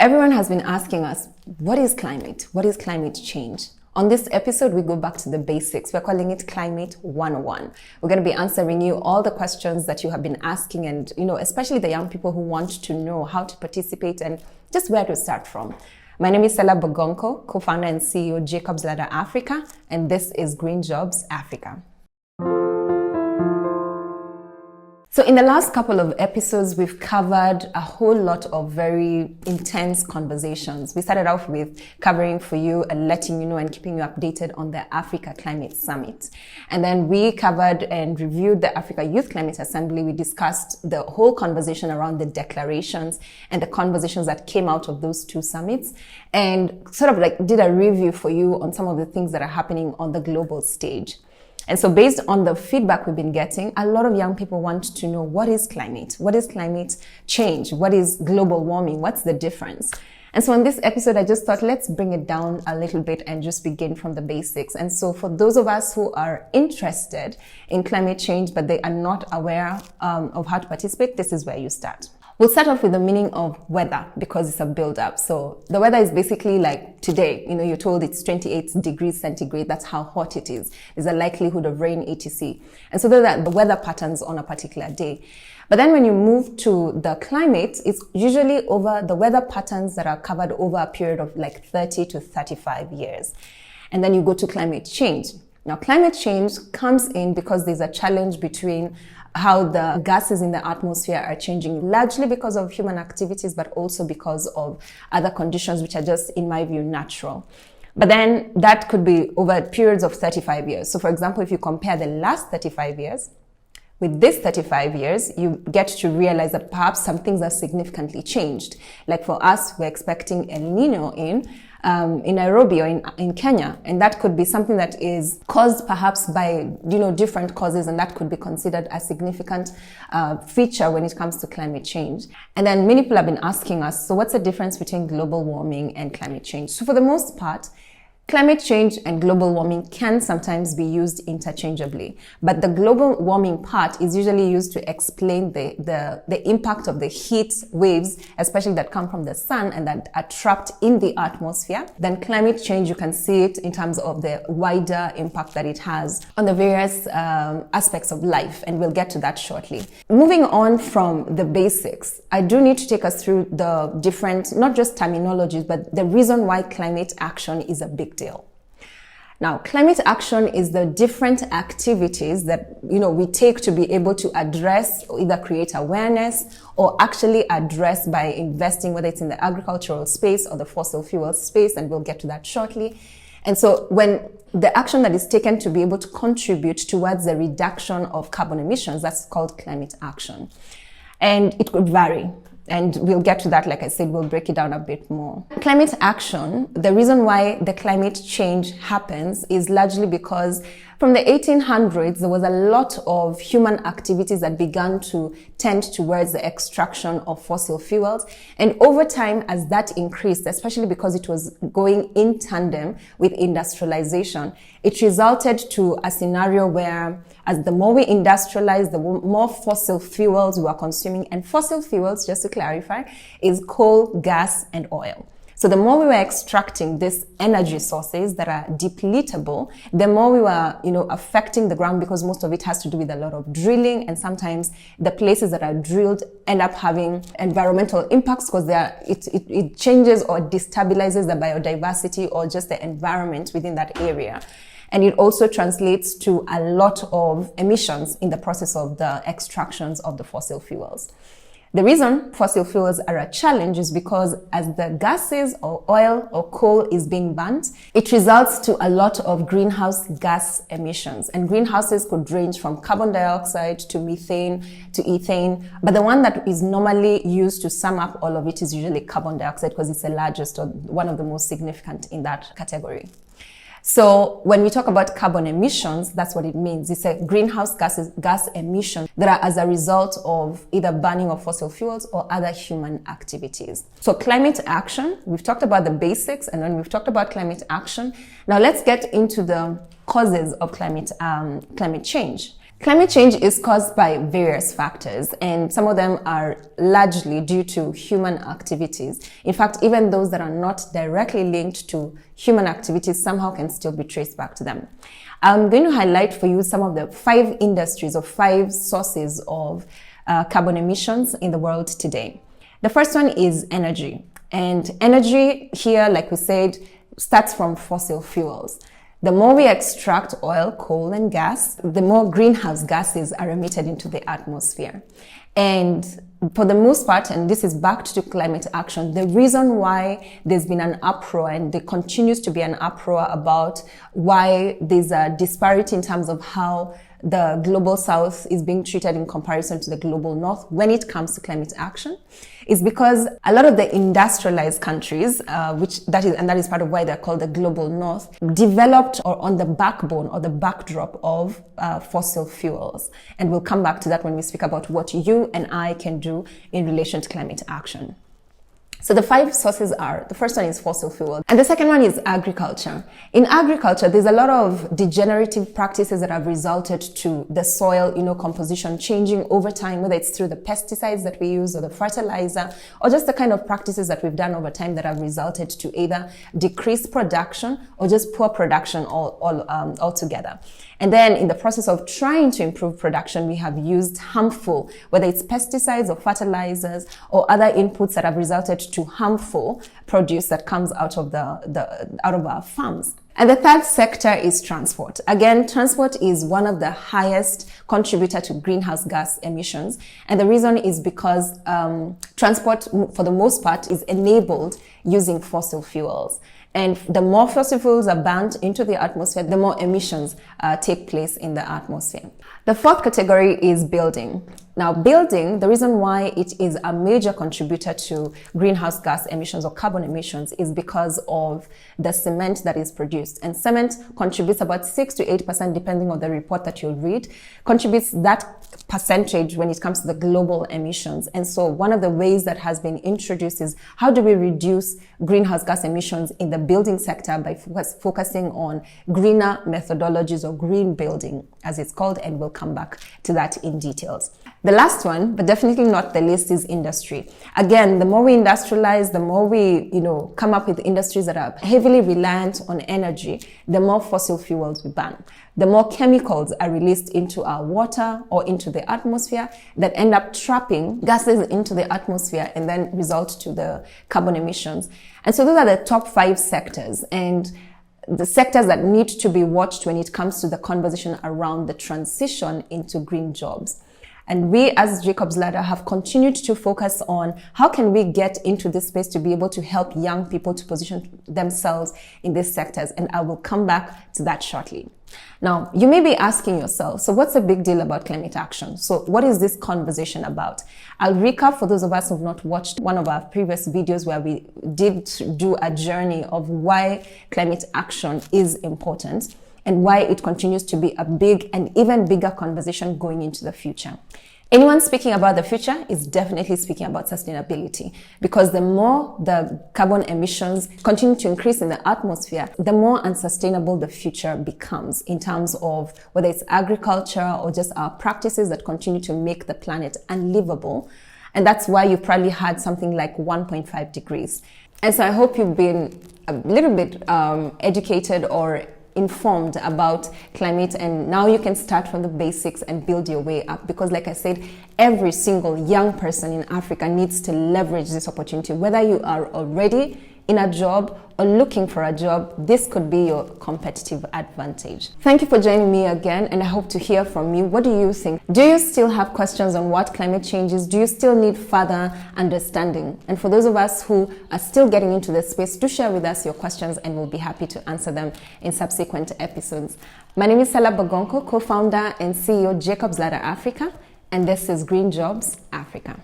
everyone has been asking us, what is climate? What is climate change? On this episode, we go back to the basics. We're calling it Climate 101. We're going to be answering you all the questions that you have been asking and, especially the young people who want to know how to participate and just where to start from. My name is Sellah Bogonko, co-founder and CEO Jacob's Ladder Africa, and this is Green Jobs Africa. So in the last couple of episodes, we've covered a whole lot of very intense conversations. We started off with covering for you and letting you know and keeping you updated on the Africa Climate Summit. And then we covered and reviewed the Africa Youth Climate Assembly. We discussed the whole conversation around the declarations and the conversations that came out of those two summits, and sort of like did a review for you on some of the things that are happening on the global stage. And so based on the feedback we've been getting, a lot of young people want to know, what is climate? What is climate change? What is global warming? What's the difference? And so in this episode, I just thought, let's bring it down a little bit and just begin from the basics. And so for those of us who are interested in climate change, but they are not aware of how to participate, this is where you start. We'll start off with the meaning of weather because it's a build-up. So the weather is basically like today, you're told it's 28 degrees centigrade. That's how hot it is. There's a likelihood of rain, etc. And so those are the weather patterns on a particular day. But then when you move to the climate, it's usually over the weather patterns that are covered over a period of like 30 to 35 years. And then you go to climate change. Now, climate change comes in because there's a challenge between how the gases in the atmosphere are changing, largely because of human activities, but also because of other conditions which are just, in my view, natural. But then that could be over periods of 35 years. So for example, if you compare the last 35 years with this 35 years, you get to realize that perhaps some things are significantly changed. Like for us, we're expecting El Nino in Nairobi or in Kenya. And that could be something that is caused perhaps by, different causes. And that could be considered a significant feature when it comes to climate change. And then many people have been asking us, so what's the difference between global warming and climate change? So for the most part, climate change and global warming can sometimes be used interchangeably, but the global warming part is usually used to explain the impact of the heat waves, especially that come from the sun and that are trapped in the atmosphere. Then climate change, you can see it in terms of the wider impact that it has on the various aspects of life, and we'll get to that shortly. Moving on from the basics, I do need to take us through the different, not just terminologies, but the reason why climate action is a big deal. Now, climate action is the different activities that, we take to be able to address or either create awareness or actually address by investing, whether it's in the agricultural space or the fossil fuel space, and we'll get to that shortly. And so when the action that is taken to be able to contribute towards the reduction of carbon emissions, that's called climate action. And it could vary. And we'll get to that. Like I said, we'll break it down a bit more. Climate action, the reason why the climate change happens is largely because from the 1800s, there was a lot of human activities that began to tend towards the extraction of fossil fuels. And over time, as that increased, especially because it was going in tandem with industrialization, it resulted to a scenario where as the more we industrialize, the more fossil fuels we are consuming. And fossil fuels, just to clarify, is coal, gas, and oil. So the more we were extracting these energy sources that are depletable, the more we were, affecting the ground, because most of it has to do with a lot of drilling. And sometimes the places that are drilled end up having environmental impacts because it changes or destabilizes the biodiversity or just the environment within that area. And it also translates to a lot of emissions in the process of the extractions of the fossil fuels. The reason fossil fuels are a challenge is because as the gases or oil or coal is being burnt, it results to a lot of greenhouse gas emissions. And greenhouses could range from carbon dioxide to methane to ethane. But the one that is normally used to sum up all of it is usually carbon dioxide because it's the largest or one of the most significant in that category. So when we talk about carbon emissions, that's what it means. It's a greenhouse gas emission that are as a result of either burning of fossil fuels or other human activities. So climate action, we've talked about the basics, and when we've talked about climate action, now let's get into the causes of climate change. Climate change is caused by various factors, and some of them are largely due to human activities. In fact, even those that are not directly linked to human activities somehow can still be traced back to them. I'm going to highlight for you some of the 5 industries or 5 sources of carbon emissions in the world today. The first one is energy. And energy here, like we said, starts from fossil fuels. The more we extract oil, coal, and gas, the more greenhouse gases are emitted into the atmosphere. And for the most part, and this is back to climate action, the reason why there's been an uproar and there continues to be an uproar about why there's a disparity in terms of how the global south is being treated in comparison to the global north when it comes to climate action is because a lot of the industrialized countries, that is part of why they're called the global north, developed or on the backbone or the backdrop of fossil fuels. And we'll come back to that when we speak about what you and I can do in relation to climate action. So the 5 sources are, the first one is fossil fuel, and the second one is agriculture. In agriculture, there's a lot of degenerative practices that have resulted to the soil, composition changing over time, whether it's through the pesticides that we use or the fertilizer, or just the kind of practices that we've done over time that have resulted to either decreased production or just poor production altogether. And then in the process of trying to improve production, we have used harmful, whether it's pesticides or fertilizers or other inputs that have resulted to harmful produce that comes out of out of our farms. And the third sector is transport. Again, transport is one of the highest contributor to greenhouse gas emissions. And the reason is because transport, for the most part, is enabled using fossil fuels. And the more fossil fuels are burned into the atmosphere, the more emissions take place in the atmosphere. The fourth category is building. Now, building, the reason why it is a major contributor to greenhouse gas emissions or carbon emissions is because of the cement that is produced. And cement contributes about 6 to 8%, depending on the report that you'll read, contributes that percentage when it comes to the global emissions. And so one of the ways that has been introduced is how do we reduce greenhouse gas emissions in the building sector by focusing on greener methodologies or green building, as it's called, and we'll come back to that in details. The last one, but definitely not the least, is industry. Again, the more we industrialize, the more we, come up with industries that are heavily reliant on energy, the more fossil fuels we burn. The more chemicals are released into our water or into the atmosphere that end up trapping gases into the atmosphere and then result to the carbon emissions. And so those are the top 5 sectors, and the sectors that need to be watched when it comes to the conversation around the transition into green jobs. And we as Jacob's Ladder have continued to focus on how can we get into this space to be able to help young people to position themselves in these sectors. And I will come back to that shortly. Now, you may be asking yourself, so what's the big deal about climate action? So what is this conversation about? I'll recap for those of us who have not watched one of our previous videos where we did do a journey of why climate action is important and why it continues to be a big and even bigger conversation going into the future. Anyone speaking about the future is definitely speaking about sustainability, because the more the carbon emissions continue to increase in the atmosphere, the more unsustainable the future becomes in terms of whether it's agriculture or just our practices that continue to make the planet unlivable. And that's why you probably had something like 1.5 degrees. And so I hope you've been a little bit educated or informed about climate, and now you can start from the basics and build your way up, because like I said, every single young person in Africa needs to leverage this opportunity. Whether you are already in a job or looking for a job, this could be your competitive advantage. Thank you for joining me again, and I hope to hear from you. What do you think? Do you still have questions on what climate change is? Do you still need further understanding? And for those of us who are still getting into this space, do share with us your questions and we'll be happy to answer them in subsequent episodes. My name is Sellah Bogonko, co-founder and CEO Jacob's Ladder Africa, and this is Green Jobs Africa.